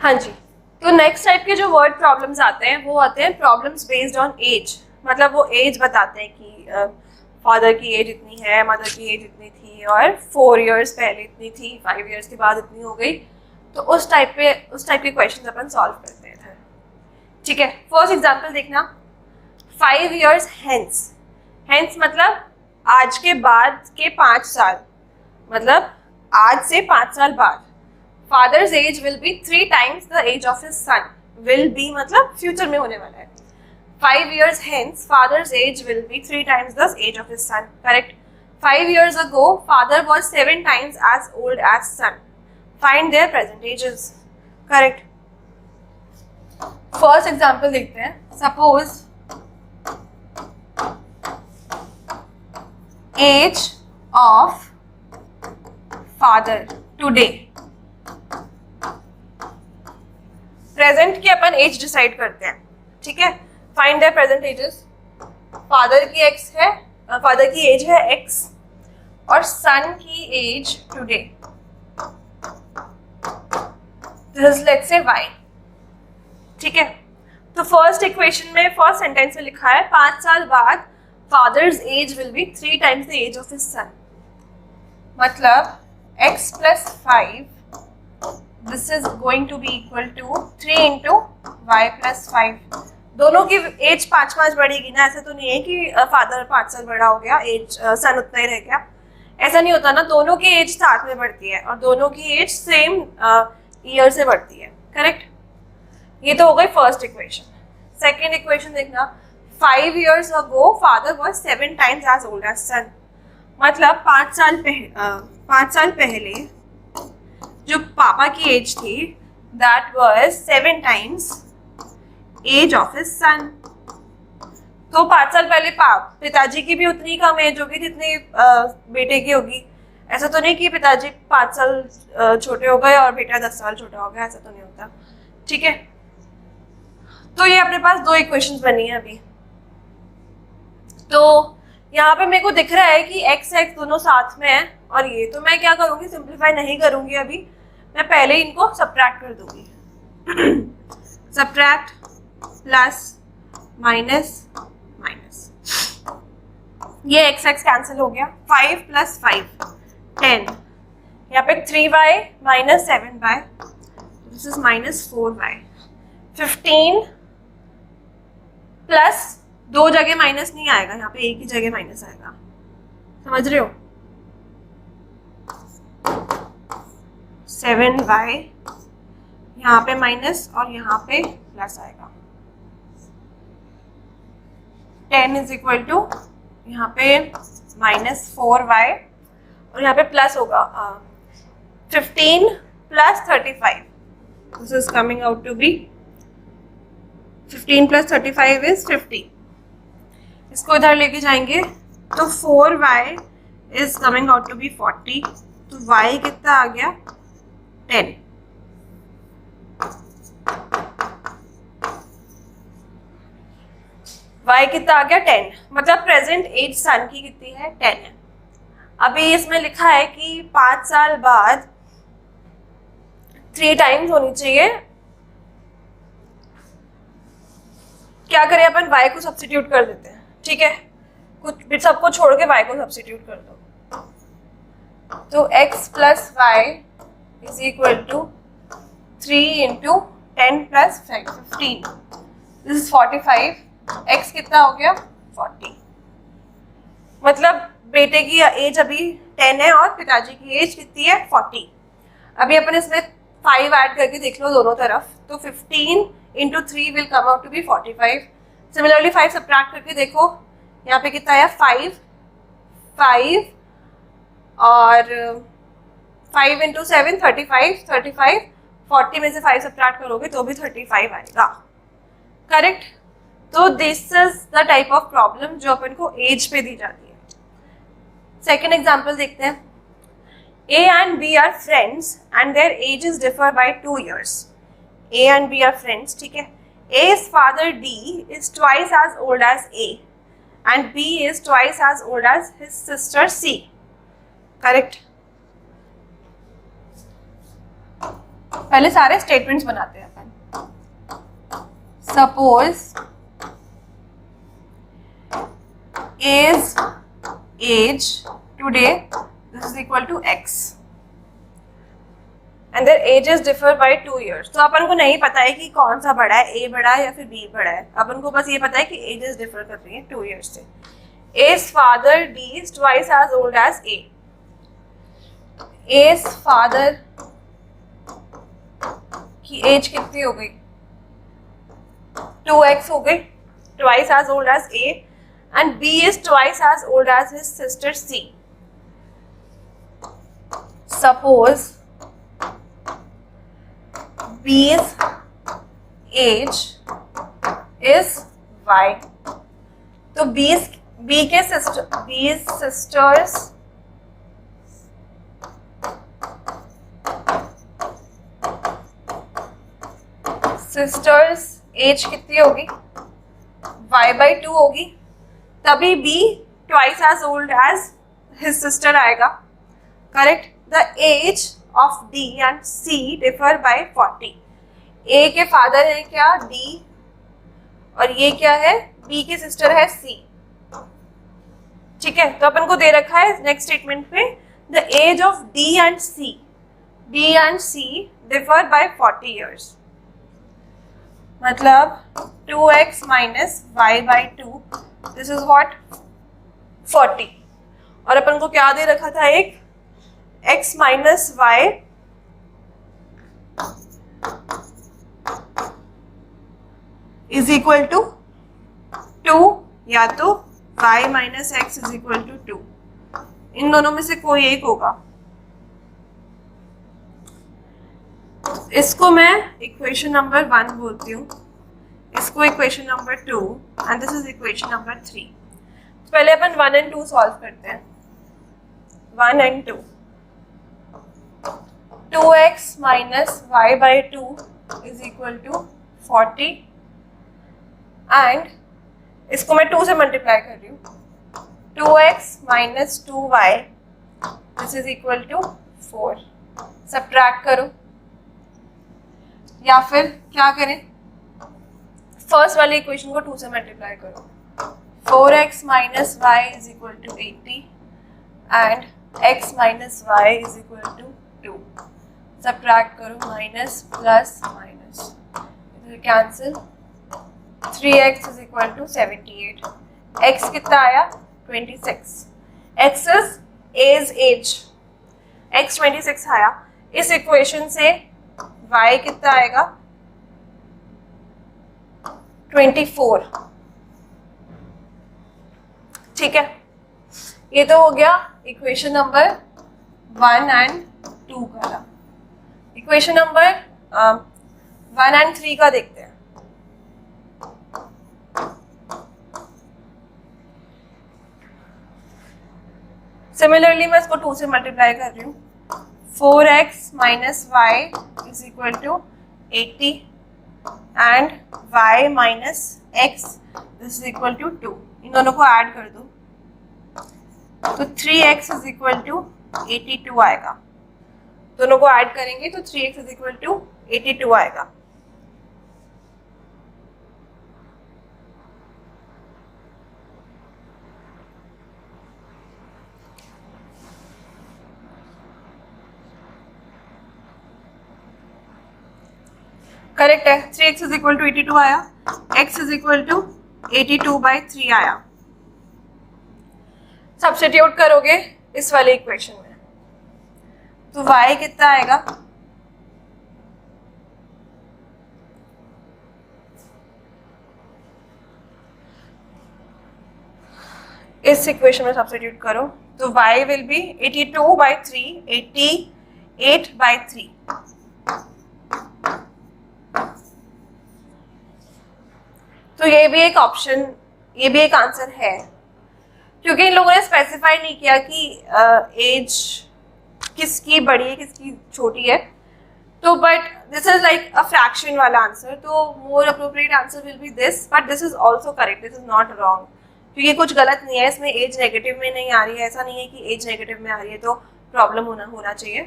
हाँ जी, तो next type के जो वर्ड प्रॉब्लम्स आते हैं वो आते हैं प्रॉब्लम्स बेस्ड ऑन एज। मतलब वो एज बताते हैं कि फादर की एज इतनी है, मदर की एज इतनी थी, और 4 इयर्स पहले इतनी थी, 5 इयर्स के बाद इतनी हो गई। तो उस टाइप के क्वेश्चन अपन सॉल्व करते हैं। ठीक है, फर्स्ट एग्जाम्पल देखना, 5 इयर्स हेंस। हेंस मतलब आज के बाद के 5 साल, मतलब आज से 5 साल बाद। Father's age will be 3 times the age of his son. Will be मतलब फ्यूचर में होने वाला है। 5 years hence, father's age will be 3 times the age of his son. Correct. 5 years ago, father was 7 times as old as son. Find their present ages. Correct. First example देखते हैं. Suppose age of father today. Present की अपन age decide करते हैं. ठीक है. Find their present ages. Father की x है, father की एज है x और सन की age today this is let's say y। ठीक है, तो फर्स्ट इक्वेशन में फर्स्ट सेंटेंस में लिखा है 5 साल बाद father's age will be 3 times the age of his son. मतलब x plus 5 this is going to be equal to 3 into y plus 5। दोनों की एज 5-5 बढ़ेगी ना, ऐसा तो नहीं है कि फादर 5 साल बड़ा हो गया, एज सन उतना ही रह गया, ऐसा नहीं होता ना। दोनों की एज साथ में बढ़ती है और दोनों की एज सेम ईयर से बढ़ती है। करेक्ट, ये तो हो गई फर्स्ट इक्वेशन। सेकेंड इक्वेशन देखना, 5 years ago father was 7 times as old as son। मतलब 5 साल पहले जो पापा की एज थी that was 7 times age of his son. तो 5 साल पहले पिताजी की भी उतनी कम एज होगी जितनी बेटे की होगी। ऐसा तो नहीं कि पिताजी 5 साल छोटे हो गए और बेटा 10 साल छोटा हो गया, ऐसा तो नहीं होता। ठीक है, तो ये अपने पास 2 इक्वेशंस बनी है अभी। तो यहाँ पे मेरे को दिख रहा है कि x x दोनों साथ में है, और ये तो मैं क्या करूँगी, सिंप्लीफाई नहीं करूँगी अभी, मैं पहले इनको सब्ट्रैक्ट कर दूंगी। सब्ट्रैक्ट प्लस माइनस माइनस, ये x x कैंसिल हो गया। 5 plus 5 10, यहाँ पे 3y minus 7y, this is minus 4y। 15 plus 2 जगह माइनस नहीं आएगा, यहाँ पे एक ही जगह माइनस आएगा, समझ रहे हो। 7y यहाँ पे माइनस और यहाँ पे प्लस आएगा। 10 इज इक्वल टू यहाँ पे माइनस 4y और यहाँ पे प्लस होगा 15 plus 35, this is coming out to be 15 plus 35 is 50। इसको इधर लेके जाएंगे तो 4y is coming out to be 40, तो y कितना आ गया 10। y कितना आ गया 10, मतलब प्रेजेंट एज सन की कितनी है 10 है। अभी इसमें लिखा है कि 5 साल बाद 3 टाइम्स होनी चाहिए। क्या करें अपन, y को सब्स्टिट्यूट कर देते हैं। ठीक है, कुछ सबको छोड़ के y को सब्स्टिट्यूट कर दो, तो x plus y is equal to 3 into 10 plus 15, this is 45। x कितना हो गया 40, मतलब बेटे की एज अभी 10 है और पिताजी की एज कितनी है 40। अभी अपन इसमें 5 ऐड करके देख लो दोनों तरफ, तो 15 into 3 will come out to be 45। Similarly 5 subtract करके देखो, यहाँ पे कितना है 5 और 5 इंटू 7 35, 40 में से 5 सब्ट्रैक्ट करोगे तो भी 35 आएगा। करेक्ट, तो this is the type of problem जो अपन को एज पे दी जाती है। सेकेंड एग्जाम्पल देखते हैं। A and B are friends and their ages differ by 2 years. A and B are friends, ठीक है। A's father D is twice as old as A and B is twice as old as his sister C. Correct. पहले सारे statements बनाते हैं अपन. Suppose is age today this is equal to x and their ages differ by 2 years. तो अपन को नहीं पता है कि कौन सा बड़ा है, a बड़ा है या फिर b बड़ा है. अपन को बस ये पता है कि ages differ कर रही है 2 years से. A's father d is twice as old as a. A's father की एज कितनी हो गई? 2x हो गई, twice as old as a, and b is twice as old as his sister c. Suppose b's age is y. तो b's sisters as कितनी होगी? y/2 होगी, तभी b twice as old as his sister आएगा. Correct. The age of d and c differ by 40. a के father है क्या? d, और ये क्या है? b की सिस्टर है c. ठीक है. तो अपन को दे रखा है नेक्स्ट स्टेटमेंट पे the age of d and c differ by 40 years. मतलब 2x minus y/2 this is what? 40. और अपन को क्या दे रखा था? एक x minus y is equal to 2 या तो y minus x is equal to 2. इन दोनों में से कोई एक होगा. इसको मैं इक्वेशन नंबर 1 बोलती हूँ, इसको equation number 2 and this is equation number 3. पहले अपन 1 and 2 सॉल्व करते हैं. 1 and 2. 2x minus y/2 is equal to 40 and इसको मैं 2 से मल्टीप्लाई कर रही हूँ. 2x minus 2y this is equal to 4. Subtract करो या फिर क्या करें? फर्स्ट वाली इक्वेशन को 2 से मल्टीप्लाई करो. 4x minus y is equal to 80 and x minus y is equal to 2. Subtract करो. माइनस प्लस माइनस इधर cancel. 3x is equal to 78. x कितना आया? 26. x is A's age. x 26 आया. इस इक्वेशन से y कितना आएगा? 24. ठीक है. ये तो हो गया इक्वेशन नंबर 1 and 2 का. इक्वेशन नंबर 1 and 3 का देखते हैं. सिमिलरली मैं इसको 2 से मल्टीप्लाई कर रही हूँ. 4x minus y is equal to 80 and y minus x this is equal to 2. इन दोनों को ऐड कर दो तो 3x is equal to 82 आएगा. दोनों को ऐड करेंगे तो 3x is equal to 82 आएगा. करेक्ट है. 3x इज इक्वल टू 82 आया. x इज इक्वल टू 82/3 आया. सब्स्टिट्यूट करोगे इस वाले इक्वेशन में तो y कितना आएगा? इस इक्वेशन में सब्स्टिट्यूट करो तो y विल बी 82/3, 88/3. तो ये भी एक ऑप्शन, ये भी एक आंसर है क्योंकि इन लोगों ने स्पेसिफाई नहीं किया कि एज किसकी बड़ी है किसकी छोटी है. तो but this is like a fraction वाला आंसर. तो more appropriate answer will be this, but this is also correct. This is not wrong क्योंकि कुछ गलत नहीं है इसमें. एज नेगेटिव में नहीं आ रही है. ऐसा नहीं है कि एज नेगेटिव में आ रही है तो प्रॉब्लम होना चाहिए.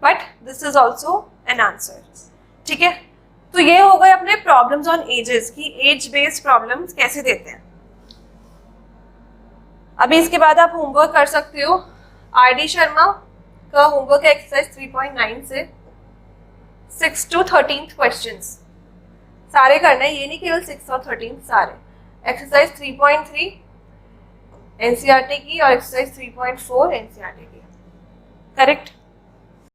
But this is also an an answer. ठीक है, तो ये हो गए अपने प्रॉब्लम्स ऑन एजेस की एज बेस्ड प्रॉब्लम्स कैसे देते हैं। अभी इसके बाद आप होमवर्क कर सकते हो। आर.डी. शर्मा का होमवर्क है एक्सरसाइज 3.9 से 6 to 13 क्वेश्चंस सारे करने हैं, ये नहीं केवल 6 और 13 सारे। एक्सरसाइज 3.3 एनसीईआरटी की और एक्सरसाइज 3.4 एनसीईआरटी की। करेक्ट।